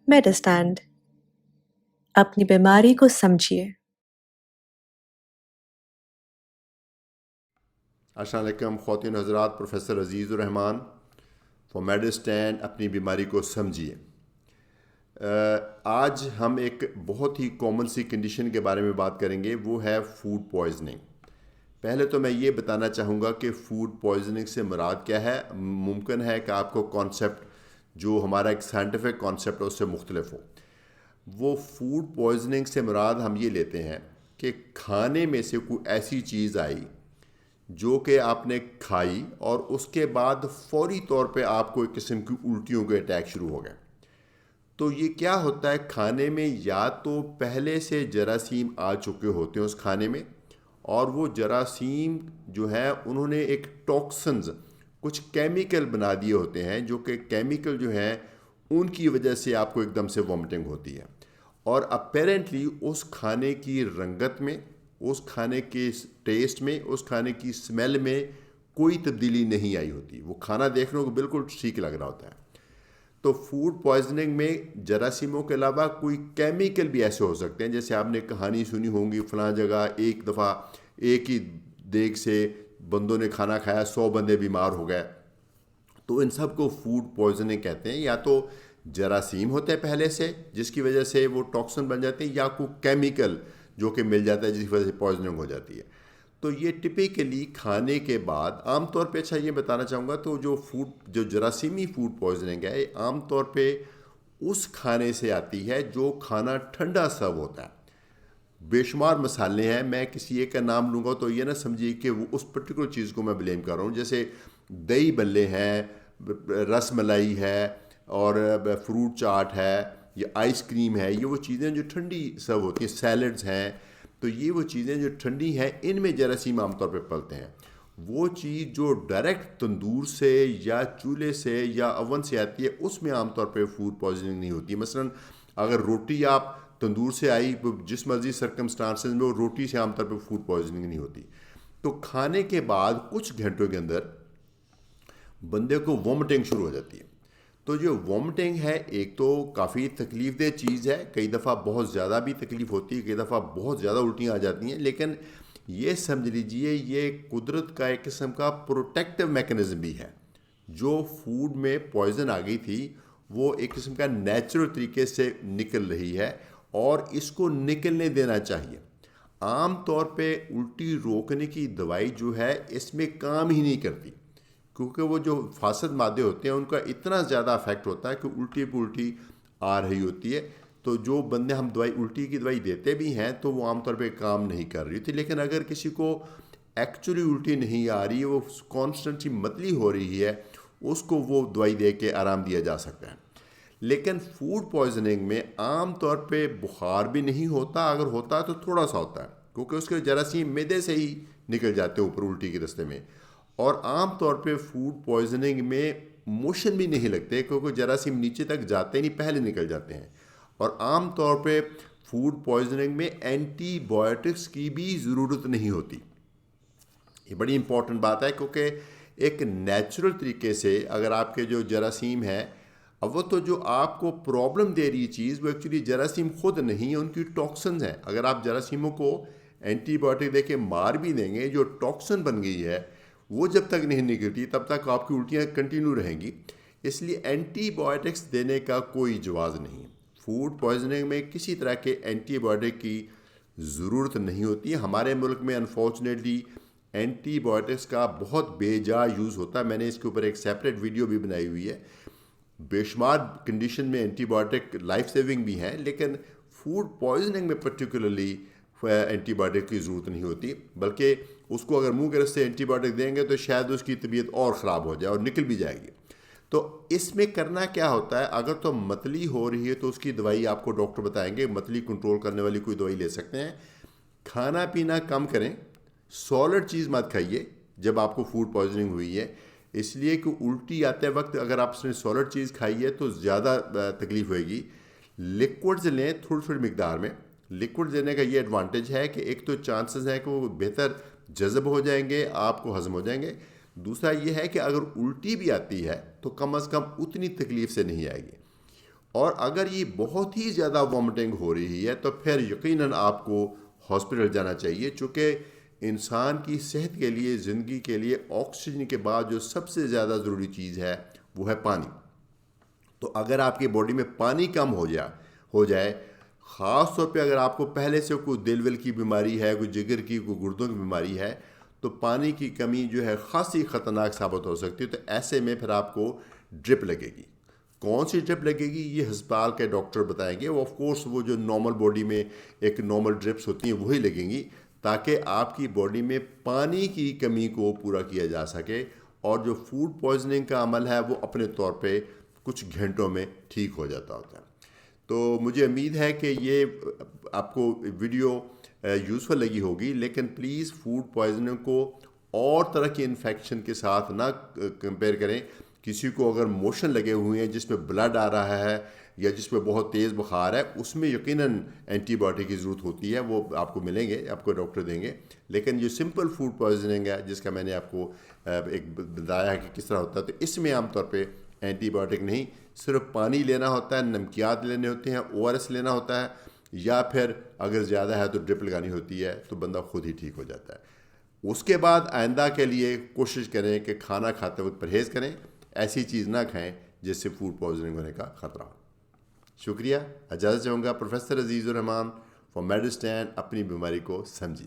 मेडिस्टैंड अपनी बीमारी को समझिए। अस्सलाम वालेकुम ख़वातीन हज़रात, प्रोफेसर अज़ीज़ुर रहमान फॉर मेडिस्टैंड अपनी बीमारी को समझिए। आज हम एक बहुत ही कॉमन सी कंडीशन के बारे में बात करेंगे, वो है फूड पॉइजनिंग। पहले तो मैं ये बताना चाहूँगा कि फ़ूड पॉइजनिंग से मुराद क्या है। मुमकिन है कि आपको कॉन्सेप्ट जो हमारा एक साइंटिफिक कॉन्सेप्ट है उससे मुख्तलिफ हो। वो फूड पॉइजनिंग से मुराद हम ये लेते हैं कि खाने में से कोई ऐसी चीज़ आई जो कि आपने खाई और उसके बाद फौरी तौर पे आपको एक किस्म की उल्टियों के अटैक शुरू हो गए। तो ये क्या होता है, खाने में या तो पहले से जरासीम आ चुके होते हैं उस खाने में, और वो जरासीम जो है उन्होंने एक टॉक्सिन्स, कुछ केमिकल बना दिए होते हैं, जो कि केमिकल जो हैं उनकी वजह से आपको एकदम से वॉमिटिंग होती है। और अपेरेंटली उस खाने की रंगत में, उस खाने के टेस्ट में, उस खाने की स्मेल में कोई तब्दीली नहीं आई होती। वो खाना देखने को बिल्कुल ठीक लग रहा होता है। तो फूड पॉइजनिंग में जरासीमों के अलावा कोई केमिकल भी ऐसे हो सकते हैं। जैसे आपने कहानी सुनी होंगी, फलां जगह एक दफ़ा एक ही देग से बंदों ने खाना खाया, 100 बंदे बीमार हो गए। तो इन सब को फूड पॉइजनिंग कहते हैं। या तो जरासीम होते हैं पहले से जिसकी वजह से वो टॉक्सिन बन जाते हैं, या कोई केमिकल जो कि मिल जाता है जिसकी वजह से पॉइजनिंग हो जाती है। तो ये टिपिकली खाने के बाद आमतौर पे, अच्छा ये बताना चाहूँगा, तो जो जरासीमी फूड पॉइजनिंग है ये आमतौर पे उस खाने से आती है जो खाना ठंडा सर्व होता है। बेशुमार मसाले हैं, मैं किसी एक का नाम लूँगा तो ये ना समझिए कि वो उस पर्टिकुलर चीज़ को मैं ब्लेम कर रहा हूँ। जैसे दही बल्ले हैं, रस मलाई है, और फ्रूट चाट है, या आइसक्रीम है। ये वो चीज़ें जो ठंडी सर्व होती हैं, सैलड्स हैं। तो ये वो चीज़ें जो ठंडी हैं, इनमें जरासीम आमतौर पे पलते हैं। वो चीज़ जो डायरेक्ट तंदूर से या चूल्हे से या अवन से आती है, उसमें आमतौर पे फूड पॉइजनिंग नहीं होती। मसलन अगर रोटी आप तंदूर से आई, जिस मर्जी सर्कमस्टांसेस में, वो रोटी से आमतौर पे फूड पॉइजनिंग नहीं होती। तो खाने के बाद कुछ घंटों के अंदर बंदे को वॉमिटिंग शुरू हो जाती है। तो जो वॉमिटिंग है, एक तो काफ़ी तकलीफ दह चीज़ है, कई दफ़ा बहुत ज़्यादा भी तकलीफ़ होती है, कई दफ़ा बहुत ज़्यादा उल्टियाँ आ जाती हैं। लेकिन ये समझ लीजिए ये कुदरत का एक किस्म का प्रोटेक्टिव मैकेनिज़्म भी है। जो फूड में पॉइज़न आ गई थी वो एक किस्म का नेचुरल तरीके से निकल रही है, और इसको निकलने देना चाहिए। आम तौर पे उल्टी रोकने की दवाई जो है इसमें काम ही नहीं करती, क्योंकि वो जो फासद मादे होते हैं उनका इतना ज़्यादा इफेक्ट होता है कि उल्टी पे उल्टी आ रही होती है। तो जो बंदे हम दवाई, उल्टी की दवाई देते भी हैं, तो वो आमतौर पे काम नहीं कर रही थी। लेकिन अगर किसी को एक्चुअली उल्टी नहीं आ रही है, वो कॉन्स्टेंटली मतली हो रही है, उसको वो दवाई दे के आराम दिया जा सकता है। लेकिन फूड पॉइजनिंग में आम तौर पे बुखार भी नहीं होता, अगर होता है तो थोड़ा सा होता है, क्योंकि उसके जरासीम मैदे से ही निकल जाते हैं ऊपर उल्टी के रास्ते में। और आम तौर पे फूड पॉइजनिंग में मोशन भी नहीं लगते, क्योंकि जरासीम नीचे तक जाते नहीं, पहले निकल जाते हैं। और आम तौर पे फूड पॉइजनिंग में एंटीबायोटिक्स की भी ज़रूरत नहीं होती। ये बड़ी इंपॉर्टेंट बात है, क्योंकि एक नेचुरल तरीके से अगर आपके जो जरासीम है, अब वो तो जो आपको प्रॉब्लम दे रही चीज़ वो एक्चुअली जरासीम खुद नहीं है, उनकी टॉक्सिन्स हैं। अगर आप जरासीमों को एंटीबायोटिक दे के मार भी देंगे, जो टॉक्सिन बन गई है वो जब तक नहीं निकलती तब तक आपकी उल्टियाँ कंटिन्यू रहेंगी। इसलिए एंटीबायोटिक्स देने का कोई जवाज़ नहीं। फूड पॉइजनिंग में किसी तरह के एंटीबायोटिक की ज़रूरत नहीं होती है। हमारे मुल्क में अनफॉर्चुनेटली एंटीबायोटिक्स का बहुत बेजा यूज़ होता है। मैंने इसके ऊपर एक सेपरेट वीडियो भी बनाई हुई है। बेशुमार कंडीशन में एंटीबायोटिक लाइफ सेविंग भी हैं, लेकिन फूड पॉइजनिंग में पर्टिकुलरली एंटीबायोटिक की ज़रूरत नहीं होती। बल्कि उसको अगर मुंह के रस्ते एंटीबायोटिक देंगे तो शायद उसकी तबीयत और ख़राब हो जाए और निकल भी जाएगी। तो इसमें करना क्या होता है, अगर तो मतली हो रही है तो उसकी दवाई आपको डॉक्टर बताएंगे, मतली कंट्रोल करने वाली कोई दवाई ले सकते हैं। खाना पीना कम करें, सॉलिड चीज़ मत खाइए जब आपको फूड पॉइजनिंग हुई है, इसलिए कि उल्टी आते वक्त अगर आपने सॉलिड चीज़ खाई है तो ज़्यादा तकलीफ होएगी। लिक्विड्स लें थोड़ी थोड़ी मकदार में। लिक्विड लेने का ये एडवांटेज है कि एक तो चांसेस है कि वो बेहतर जज़ब हो जाएंगे, आपको हज़म हो जाएंगे। दूसरा ये है कि अगर उल्टी भी आती है तो कम अज़ कम उतनी तकलीफ से नहीं आएगी। اور اگر یہ بہت ہی زیادہ وامٹنگ ہو رہی ہے تو پھر یقیناً آپ کو ہاسپٹل جانا چاہیے، چونکہ انسان کی صحت کے لیے، زندگی کے لیے آکسیجن کے بعد جو سب سے زیادہ ضروری چیز ہے وہ ہے پانی۔ تو اگر آپ کی باڈی میں پانی کم ہو جائے، خاص طور پہ اگر آپ کو پہلے سے کوئی دل ول کی بیماری ہے، کوئی جگر کی، کوئی گردوں کی بیماری ہے، تو پانی کی کمی جو ہے خاصی خطرناک ثابت ہو سکتی ہے۔ تو ایسے میں پھر آپ کو ڈرپ لگے گی۔ کون سی ڈرپ لگے گی یہ ہسپتال کے ڈاکٹر بتائیں گے، وہ آف کورس وہ جو نارمل باڈی میں ایک نارمل ڈرپس ہوتی ہیں وہی لگیں گی، تاکہ آپ کی باڈی میں پانی کی کمی کو پورا کیا جا سکے، اور جو فوڈ پوائزننگ کا عمل ہے وہ اپنے طور پہ کچھ گھنٹوں میں ٹھیک ہو جاتا ہوتا ہے۔ تو مجھے امید ہے کہ یہ آپ کو ویڈیو یوزفل لگی ہوگی، لیکن پلیز فوڈ پوائزننگ کو اور طرح کی انفیکشن کے ساتھ نہ کمپیئر کریں۔ کسی کو اگر موشن لگے ہوئے ہیں جس میں بلڈ آ رہا ہے یا جس میں بہت تیز بخار ہے، اس میں یقیناً اینٹی بایوٹک کی ضرورت ہوتی ہے، وہ آپ کو ملیں گے، آپ کو ڈاکٹر دیں گے۔ لیکن جو سمپل فوڈ پوائزننگ ہے جس کا میں نے آپ کو ایک بتایا ہے کہ کس طرح ہوتا ہے، تو اس میں عام طور پہ اینٹی بایوٹک نہیں، صرف پانی لینا ہوتا ہے، نمکیات لینے ہوتے ہیں، ORS لینا ہوتا ہے، یا پھر اگر زیادہ ہے تو ڈرپ لگانی ہوتی ہے، تو بندہ خود ہی ٹھیک ہو جاتا ہے۔ اس کے بعد آئندہ کے لیے کوشش کریں کہ کھانا کھاتے وقت پرہیز کریں، ایسی چیز نہ کھائیں جس سے فوڈ پوائزننگ ہونے کا خطرہ ہو۔ شکریہ، اجازت چاہوں گا۔ پروفیسر عزیز الرحمان، فار میڈسٹین، اپنی بیماری کو سمجھیں۔